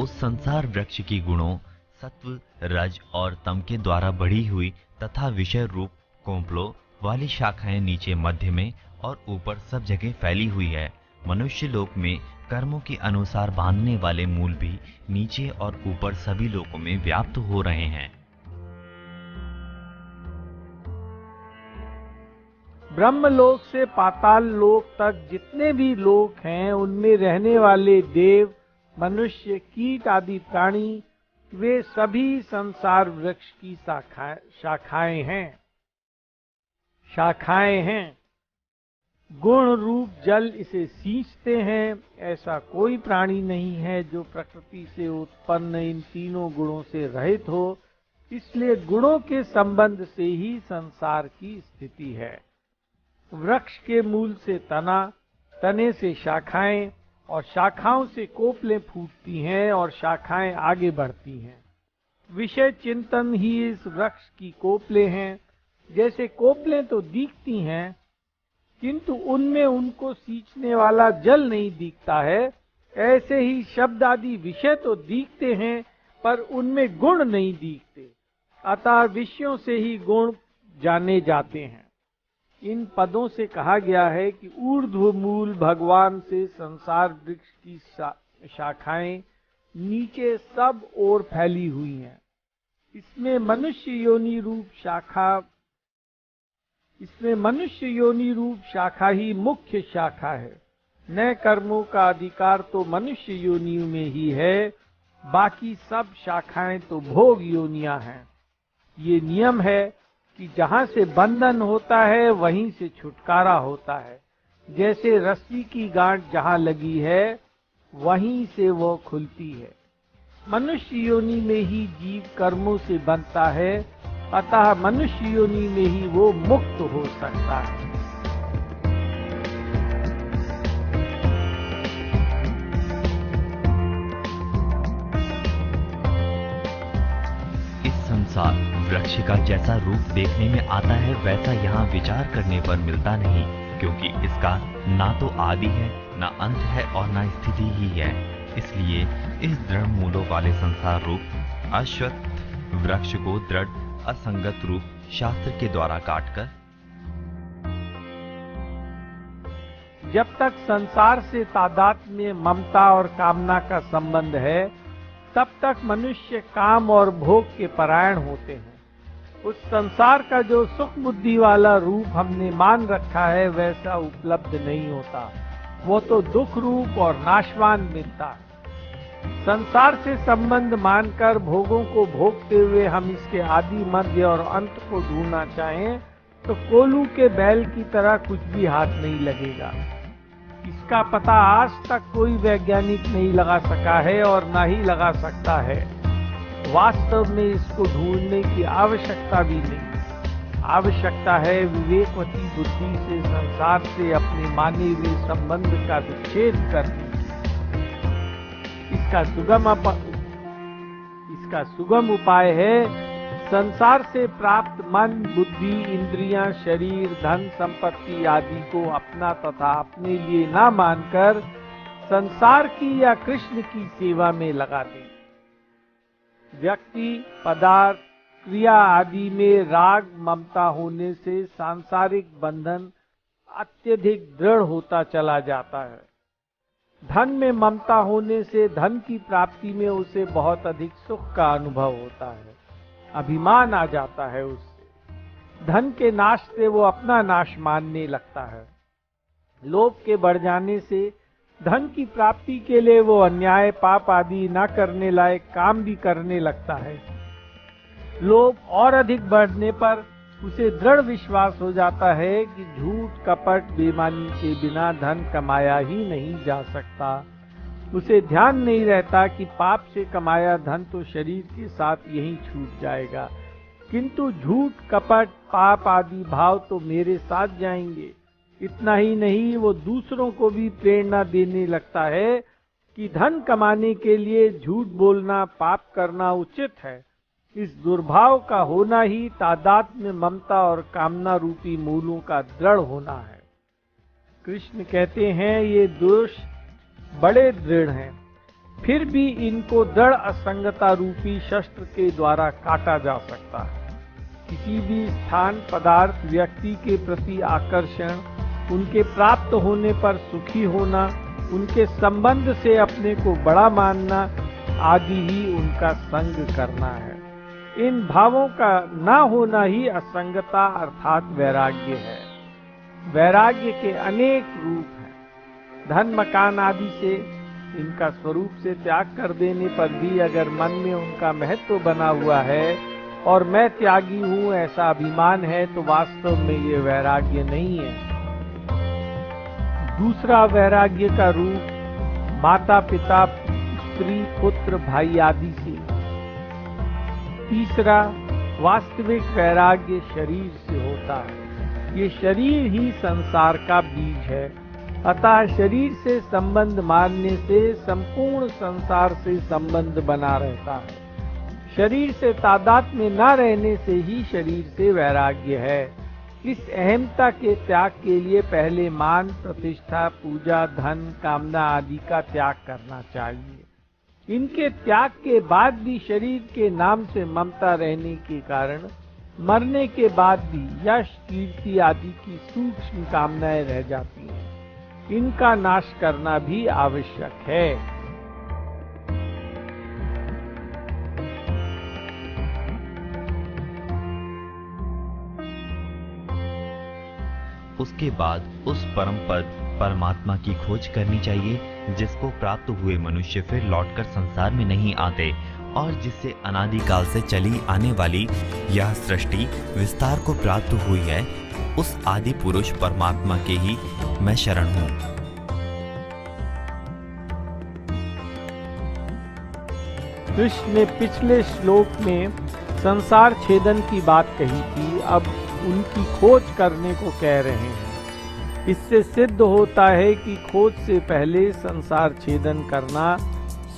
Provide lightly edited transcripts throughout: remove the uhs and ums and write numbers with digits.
उस संसार वृक्ष की गुणों सत्व, रज और तम के द्वारा बढ़ी हुई तथा विषय रूप कोंपलों वाली शाखाएं नीचे मध्य में और ऊपर सब जगह फैली हुई है। मनुष्य लोक में कर्मों के अनुसार बांधने वाले मूल भी नीचे और ऊपर सभी लोकों में व्याप्त हो रहे हैं। ब्रह्मलोक से पाताल लोक तक जितने भी लोक हैं, उनमें रहने वाले देव, मनुष्य, कीट आदि प्राणी, वे सभी संसार वृक्ष की शाखाएं हैं। गुण रूप जल इसे सींचते हैं। ऐसा कोई प्राणी नहीं है जो प्रकृति से उत्पन्न इन तीनों गुणों से रहित हो। इसलिए गुणों के संबंध से ही संसार की स्थिति है। वृक्ष के मूल से तना, तने से शाखाएं और शाखाओं से कोपलें फूटती हैं और शाखाएं आगे बढ़ती हैं। विषय चिंतन ही इस वृक्ष की कोपलें हैं। जैसे कोपलें तो दिखती हैं, किंतु उनमें उनको सींचने वाला जल नहीं दिखता है, ऐसे ही शब्द आदि विषय तो दिखते हैं पर उनमें गुण नहीं दिखते। अतः विषयों से ही गुण जाने जाते हैं। इन पदों से कहा गया है कि ऊर्ध्व मूल भगवान से संसार वृक्ष की शाखाएं नीचे सब ओर फैली हुई हैं। इसमें मनुष्य योनि रूप शाखा ही मुख्य शाखा है। नए कर्मों का अधिकार तो मनुष्य योनि में ही है, बाकी सब शाखाएं तो भोग योनियां हैं। ये नियम है कि जहां से बंधन होता है वहीं से छुटकारा होता है। जैसे रस्सी की गांठ जहां लगी है वहीं से वो खुलती है। मनुष्य योनि में ही जीव कर्मों से बनता है, अतः मनुष्य योनि में ही वो मुक्त हो सकता है। इस संसार वृक्ष का जैसा रूप देखने में आता है वैसा यहाँ विचार करने पर मिलता नहीं, क्योंकि इसका ना तो आदि है, ना अंत है और ना स्थिति ही है। इसलिए इस दृढ़ मूलों वाले संसार रूप अश्वत्थ वृक्ष को दृढ़ असंगत रूप शास्त्र के द्वारा काटकर जब तक संसार से तादात्म्य, ममता और कामना का संबंध है, तब तक मनुष्य काम और भोग के परायण होते हैं। उस संसार का जो सुख बुद्धि वाला रूप हमने मान रखा है वैसा उपलब्ध नहीं होता। वो तो दुख रूप और नाशवान मिलता है। संसार से संबंध मानकर भोगों को भोगते हुए हम इसके आदि, मध्य और अंत को ढूंढना चाहें तो कोल्हू के बैल की तरह कुछ भी हाथ नहीं लगेगा। इसका पता आज तक कोई वैज्ञानिक नहीं लगा सका है और ना ही लगा सकता है। वास्तव में इसको ढूंढने की आवश्यकता भी नहीं। आवश्यकता है विवेकवती बुद्धि से संसार से अपने माने हुए संबंध का विच्छेद करना। इसका सुगम उपाय है संसार से प्राप्त मन, बुद्धि, इंद्रियां, शरीर, धन, संपत्ति आदि को अपना तथा अपने लिए ना मानकर संसार की या कृष्ण की सेवा में लगा दें। व्यक्ति, पदार्थ, क्रिया आदि में राग, ममता होने से सांसारिक बंधन अत्यधिक दृढ़ होता चला जाता है। धन में ममता होने से धन की प्राप्ति में उसे बहुत अधिक सुख का अनुभव होता है। अभिमान आ जाता है उससे। धन के नाश से वो अपना नाश मानने लगता है। लोभ के बढ़ जाने से धन की प्राप्ति के लिए वो अन्याय, पाप आदि न करने लायक काम भी करने लगता है। लोभ और अधिक बढ़ने पर उसे दृढ़ विश्वास हो जाता है कि झूठ, कपट, बेईमानी के बिना धन कमाया ही नहीं जा सकता। उसे ध्यान नहीं रहता कि पाप से कमाया धन तो शरीर के साथ यहीं छूट जाएगा, किंतु झूठ, कपट, पाप आदि भाव तो मेरे साथ जाएंगे। इतना ही नहीं, वो दूसरों को भी प्रेरणा देने लगता है कि धन कमाने के लिए झूठ बोलना, पाप करना उचित है। इस दुर्भाव का होना ही तादात्म्य, ममता और कामना रूपी मूलों का दृढ़ होना है। कृष्ण कहते हैं ये दोष बड़े दृढ़ हैं। फिर भी इनको दृढ़ असंगता रूपी शस्त्र के द्वारा काटा जा सकता है। किसी भी स्थान, पदार्थ, व्यक्ति के प्रति आकर्षण, उनके प्राप्त होने पर सुखी होना, उनके संबंध से अपने को बड़ा मानना आदि ही उनका संग करना है। इन भावों का ना होना ही असंगता अर्थात वैराग्य है। वैराग्य के अनेक रूप हैं। धन, मकान आदि से, इनका स्वरूप से त्याग कर देने पर भी अगर मन में उनका महत्व बना हुआ है और मैं त्यागी हूं ऐसा अभिमान है, तो वास्तव में ये वैराग्य नहीं है। दूसरा वैराग्य का रूप माता पिता, स्त्री, पुत्र, भाई आदि से। तीसरा वास्तविक वैराग्य शरीर से होता है। ये शरीर ही संसार का बीज है, अतः शरीर से संबंध मानने से संपूर्ण संसार से संबंध बना रहता है। शरीर से तादात्म्य न रहने से ही शरीर से वैराग्य है। इस अहमता के त्याग के लिए पहले मान, प्रतिष्ठा, पूजा, धन, कामना आदि का त्याग करना चाहिए। इनके त्याग के बाद भी शरीर के नाम से ममता रहने के कारण मरने के बाद भी यश, कीर्ति आदि की सूक्ष्म कामनाएं रह जाती हैं। इनका नाश करना भी आवश्यक है। उसके बाद उस परम पद परमात्मा की खोज करनी चाहिए, जिसको प्राप्त हुए मनुष्य फिर लौटकर संसार में नहीं आते और जिससे अनादिकाल से चली आने वाली यह सृष्टि विस्तार को प्राप्त हुई है। उस आदि पुरुष परमात्मा के ही मैं शरण हूँ। कृष्ण ने पिछले श्लोक में संसार छेदन की बात कही थी, अब उनकी खोज करने को कह रहे हैं। इससे सिद्ध होता है कि खोज से पहले संसार छेदन करना,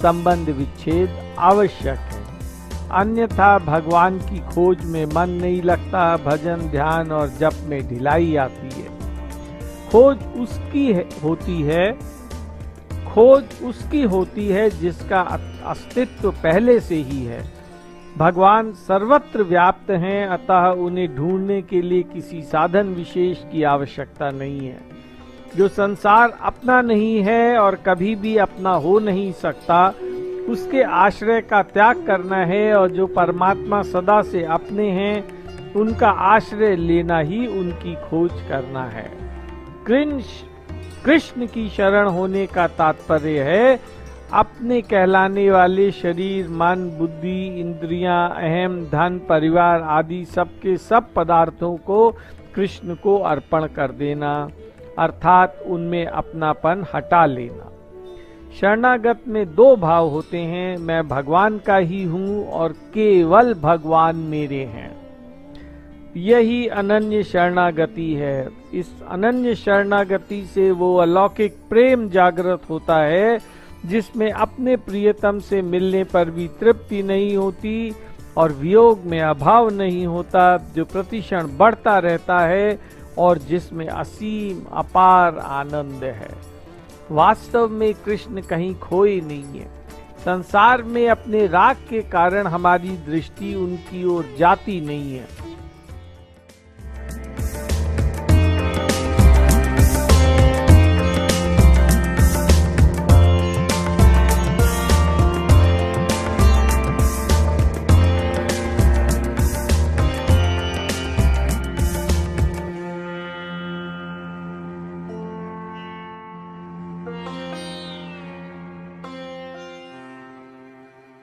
संबंध विच्छेद आवश्यक है। अन्यथा भगवान की खोज में मन नहीं लगता, भजन, ध्यान और जप में ढिलाई आती है। खोज उसकी होती है जिसका अस्तित्व पहले से ही है। भगवान सर्वत्र व्याप्त हैं, अतः उन्हें ढूंढने के लिए किसी साधन विशेष की आवश्यकता नहीं है। जो संसार अपना नहीं है और कभी भी अपना हो नहीं सकता, उसके आश्रय का त्याग करना है, और जो परमात्मा सदा से अपने हैं, उनका आश्रय लेना ही उनकी खोज करना है। कृष्ण की शरण होने का तात्पर्य है अपने कहलाने वाले शरीर, मन, बुद्धि, इंद्रियां, अहम, धन, परिवार आदि सबके सब पदार्थों को कृष्ण को अर्पण कर देना, अर्थात उनमें अपनापन हटा लेना। शरणागत में दो भाव होते हैं, मैं भगवान का ही हूँ और केवल भगवान मेरे हैं। यही अनन्य शरणागति है। इस अनन्य शरणागति से वो अलौकिक प्रेम जागृत होता है, जिसमें अपने प्रियतम से मिलने पर भी तृप्ति नहीं होती और वियोग में अभाव नहीं होता, जो प्रतिक्षण बढ़ता रहता है और जिसमें असीम अपार आनंद है। वास्तव में कृष्ण कहीं खोए नहीं है। संसार में अपने राग के कारण हमारी दृष्टि उनकी ओर जाती नहीं है।